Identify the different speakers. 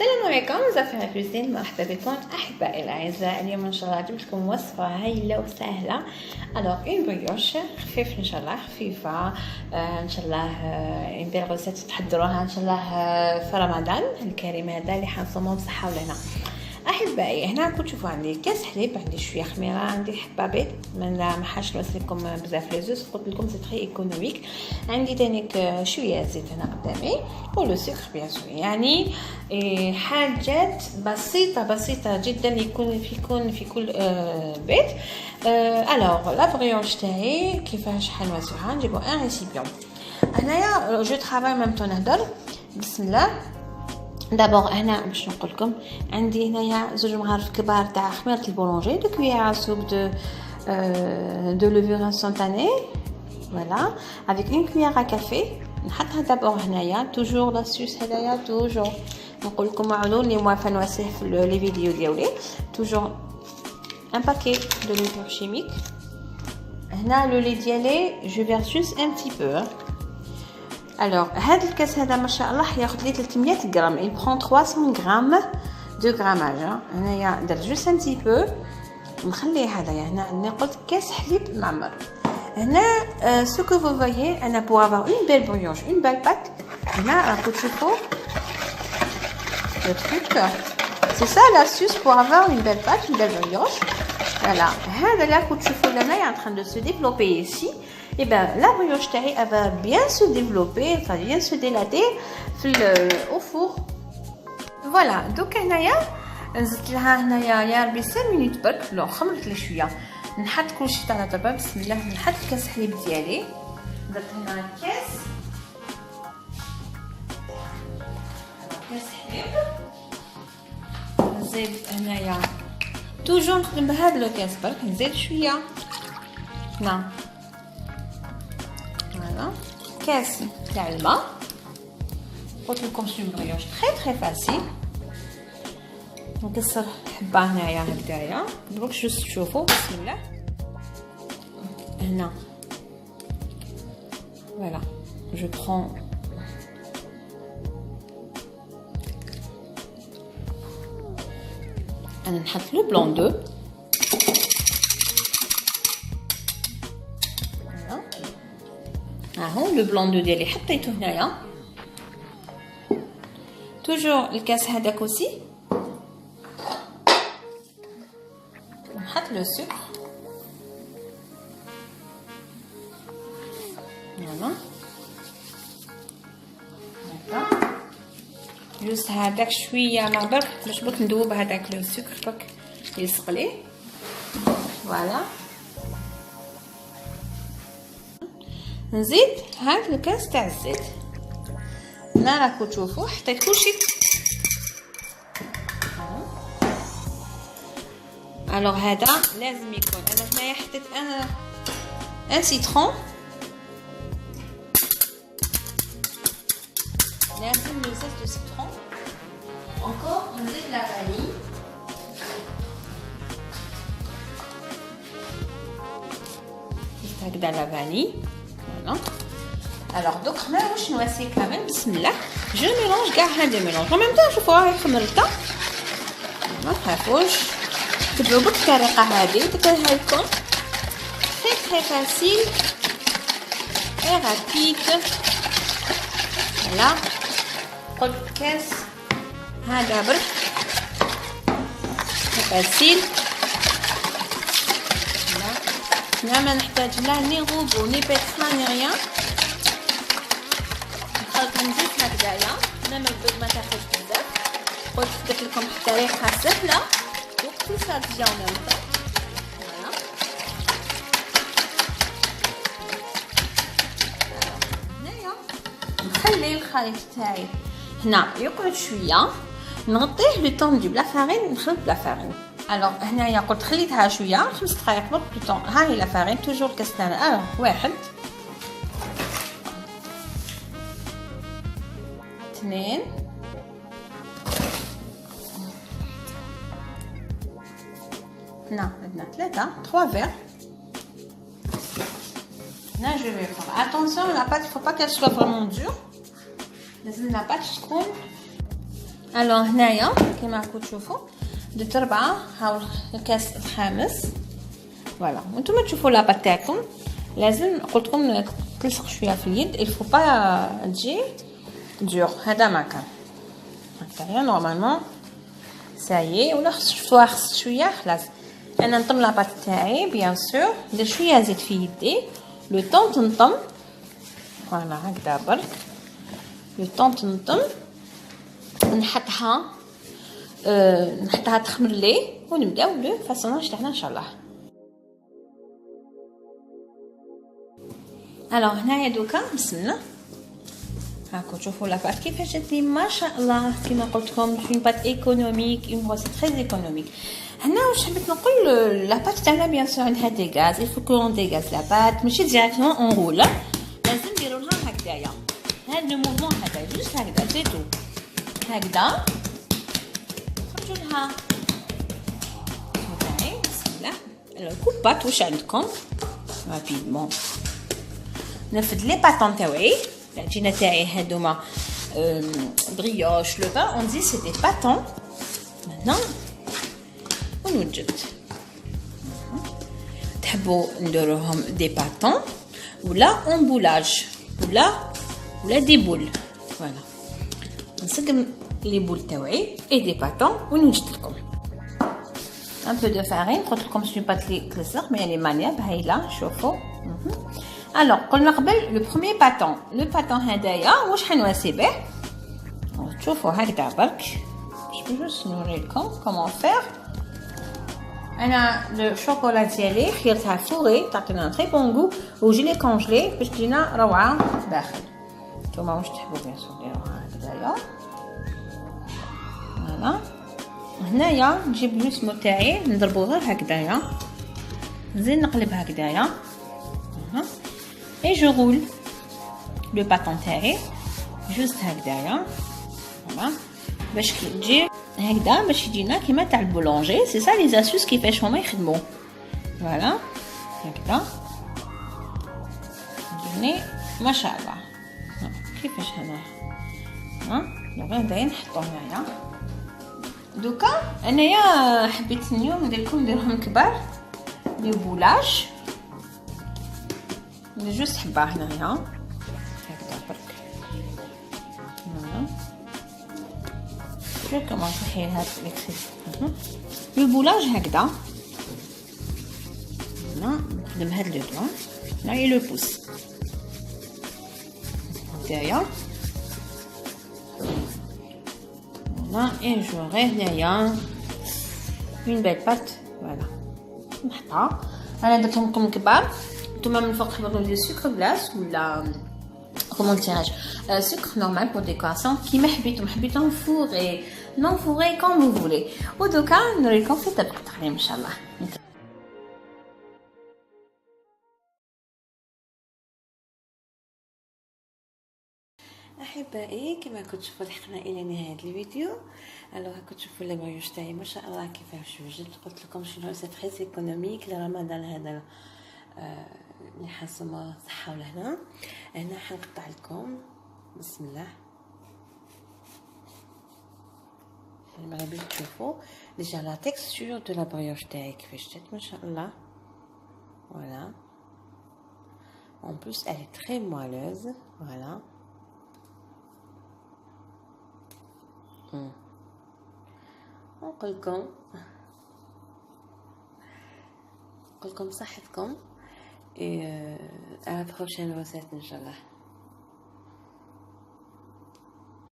Speaker 1: السلام عليكم زفيرة كوزين، مرحبا بكم احبائي الاعزاء. اليوم ان شاء الله جبت لكم وصفه هايله وسهله. الوغ اون بريوش خفيف ان شاء الله، خفيفه ان شاء الله. اون بيل غوسيت تحضروها ان شاء الله في رمضان الكريم هذا اللي حنصوموه بصحه ولهنا. احبائي هنا راكم تشوفوا عندي كاس حليب، عندي شويه خميره، عندي حبه بيض، ما حاش نوصل لكم بزاف لي زوز، قلت لكم سي تري ايكونوميك. عندي تانيك شويه زيت هنا قدامي ولو سكر بيان سور، يعني حاجات بسيطه جدا يكون في كل بيت. الوغ لا بريونش تاعي كيفاش حنوزعها؟ نجيبو ان ريسيبيون. هنايا جو طرافاي ميم طون نهضر. بسم الله. دابور هنا باش نقول لكم عندي هنايا زوج مغارف كبار تاع خميره البولونجي، دو كويير سوب دو لوفور انستانتاني، فوالا افيك اون كويير ا كافي. نحطها دابور هنايا، توجور لاسيوس هدايا توجور نقول لكم عاونوا اللي موافق نواسيه في لي فيديو ديالي. توجور ان باكي دو لوفور شيميك. هنا لو لي ديالي جو فيرسوس ان تي بو. Alors, هذا الكاس هذا ما شاء الله ياخذ لي 300 غرام. il prend 300 غرام دو غراماج. هنايا درت جوست ان تي بو نخليه هذايا. هنا عندنا قلت كاس حليب معمر. هنا سو كو فو فويي انا بو افوار اون بيل بريونش اون بيل بات. هنا راكم تشوفوا لو تروك سي سا لاسيوس بو افوار اون بيل بات اون بيل بريونش. فوالا هذا اللي راكم تشوفوا لنا en train de se développer ici. Et bien la brioche taille elle va bien se développer, va bien se dilater au four. Voilà, donc هنايا نزلت لها هنايا يا ربي 5 مينوت برك. لو خمرت لي شويه نحط كلشي تاع دابا. بسم الله. نحط كاس حليب ديالي، درت هنا كاس حليب. نزيد هنايا توجور نخدم بهذا الكاس برك، نزيد شويه هنا كاس تاع الماء. قلت لكم شنو بريوش تري فاسيل. نكسر حبه هنايا هكذايا دروك جوست تشوفوا. بسم الله. هنا فوالا جو برون انا نحط لو بلون دو. هاهو لو بلون دو ديالي حطيته هنايا. توجور الكاس هذاك اوسي نحط لو سكر. فوالا هكا جوست هذاك شويه ما برك باش بك ندوب هذاك لو سكر برك يلصق ليه. فوالا نزيد هاد الكاس تاع الزيت. هنا راكم تشوفوا حطيت كلشي. الوغ هذا لازم يكون. انا هنايا حطيت ان سيترون، لازم لو زيت دو سيترون. encore نزيد لا فاني. هكذا لا فاني. Voilà. Alors donc حنا واش نواسي كامل. بسم الله. جو ميلونج كاع هاد الميلونج. en même temps شوفوا راهي خمرتها، ما تخافوش تبعوا بالطريقه هذه ديرها لكم تري فاسيل اي رابيد. فوالا قلت كاس هذا برك فاسيل. هنا ما نحتاج لا ني غوبو ني بيتسان ني ريان. نخلط نزيد هكذايا. هنا ما تاخذش بزاف. قلت درت لكم طريقه سهله واقتصاديه وممتعه. فوالا هنايا نخلي الخليط تاعي هنا يقعد شويه، نغطيه لو طون نجيب لا فارين نخلط بلا فارين. الوغ هنايا قلت خليتها شويه 5 دقائق برك لو طون. ها هي لا فارين توجور كاس تاعنا. واحد، اثنين، هنا عندنا 3 فيغ. هنا جو في فور اتونسيون لا بات faut pas qu'elle soit vraiment dure. لازم لا بات تكون الو هنايا كيما راكم تشوفوا درت 4 هاو الكاس الخامس فوالا. وانتم تشوفوا لاباط تاعكم لازم قلت لكم تلصق شويه في اليد، الفو با تجي دور. هذا ما كان هكايا نورمالمون سايي. ولا شفتوها خصت شويه خلاص. انا نطم لاباط تاعي بيان سور، ندير شويه زيت في يدي لو طون تنطم فوالا هكذا برك لو طون تنطم. نحطها تخمر لي ونبداو لو فاصوناج تاعنا ان شاء الله. الو هنايا دوكا بسم الله هاكو تشوفوا لاباط كيفاش جاتني ما شاء الله. كيما قلت لكم اون بات ايكونوميك، اون روسيت تري ايكونوميك. هنا واش حبيت نقول لاباط تاعنا بيان سور عندها دي غاز، il faut qu'on dégage لاباط ماشي ديريكتومون اون رول، لازم نديرو لها هكذايا هاد لو موفمون هذا جوست هكذا زيتو هكذا خرجوا لها هاي بسم الله. الكوبات واش عندكم رابيدمون نفد لي باتون تاوعي العجينه تاعي هادوما بريوش لو بان اون دي سي دي باتون. هنا ونوجد تحبوا نديروهم دي باتون ولا اون بولاج ولا دي بول فوالا. نسقم لي بول تاوعي اي دي باتون ونوجد لكم ان بو دو فارين. قلت لكم شنو بات لي تلصق مي لي مانياب هايله شوفوا. الوغ قلنا قبل لو بروميير باتون، لو باتون هدايا واش حنواسي به تشوفوا هكذا برك باش نوريلكم كومون فير. انا لو شوكولا ديالي خيرتها فوري تعطينا تري بون غو وجي لي كونجلي باش تجينا روعه داخل. نتوما واش تحبوا بيان سور ديروها هكذايا فوالا. هنايا نجيب الوسمو تاعي نضربو غير هكذايا نزيد نقلب هكذايا اي جو رول لو باتون تاعي جوست هكذايا فوالا باش تجي هكذا باش يجينا كيما تاع البولونجي. سي سا لي زاسوس كيفاش هما يخدموا فوالا هكذا يعني ما شاء الله. كيفاش هنا غير داين نحطو هنايا. دوكا انايا حبيت اليوم نديرهم كبار لي بولاج جوست حبه هنايا هكذا برك فوالا. شوف كما نحيل هاد ليكسيس لو بولاج هكذا هنا نخدم هاد لو دوان هنايا لو بوس هكذايا فوالا. اي جو غير هنايا اون بيل بات فوالا نحطها. انا درتهم لكم كبار نتوما من فوق تحبوا ديروا سكر غلاس ولا كومون ديراج سكر نورمال بور ديكوراسيون كيما حبيتهم فوري نون فوري كوم فو فولي. ودوكا نوريكم في طبق التقديم ان شاء الله. احبائي كما كنتوا تشوفوا لحقنا الى نهايه الفيديو. الوغ كنتوا تشوفوا لي بريوش تاعي ما شاء الله كيفاش وجدت. قلت لكم شنو سي تري ايكونوميك لرمضان هذا اللي حاسمه صحه ولهنا. هنا حنقطع لكم بسم الله المغرب باش تشوفوا ديجا لا تيكستور دو لا بريوش تاعي كيفاش جات ما شاء الله فوالا. en plus elle est très moelleuse voilà. نقول لكم صحتكم et à la prochaine recette ان شاء الله.